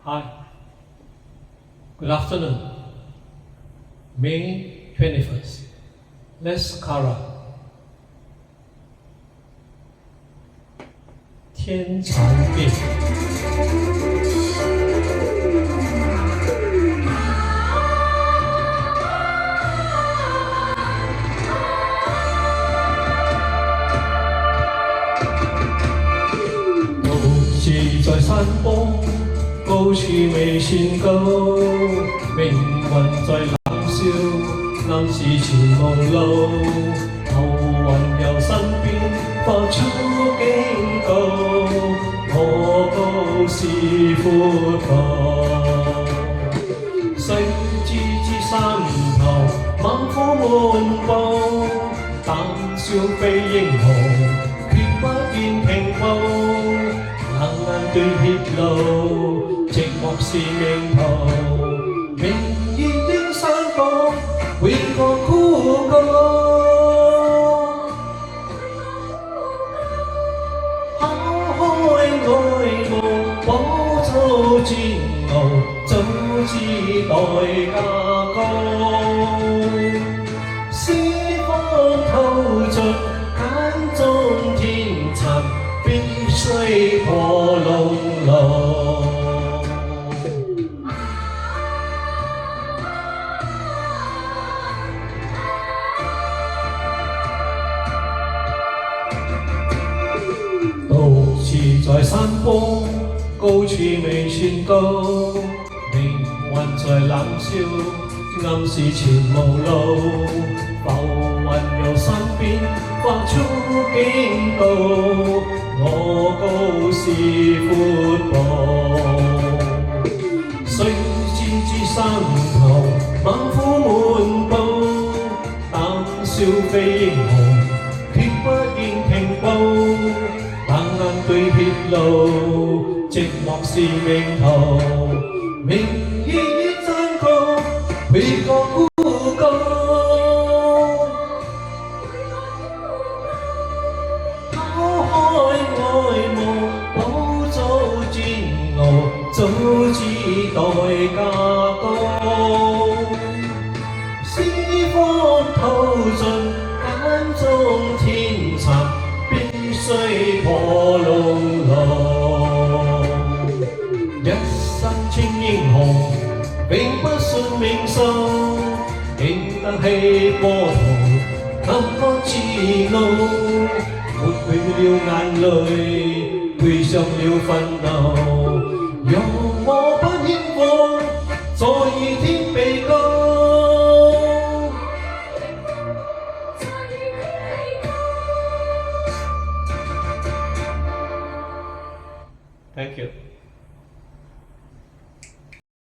Hi, good afternoon. May 21st. Let's Kara. 天长变。独自在山坡，高處未算高，命運在冷笑，暗示前無路，浮雲由身邊發出警告，我高是闊步，誰之山頭猛虎滿布，膽小非英雄，決不見停步。冷眼對血路，寂寞是命途。明月的山崗，會個枯乾。拋開愛慕，補做煎熬，早知代價高。思方透盡，眼中天塵。必須破籠路，獨自在山坡，高處未算高，命運在冷笑，暗示前無路，浮雲由身邊發出警告。我高是闊步，誰知山頭猛虎滿布，膽小非英雄，決不見停步。冷眼對血路，寂寞是命途。明月於山崗，會個枯乾。早知代價高，思方透盡，眼中天塵，必須破籠路。一身稱英雄，並不信命數，經得起波濤，感覺自傲，抹去了眼淚，配上了憤怒。讓我不輕放，在雨天被告。Thank you.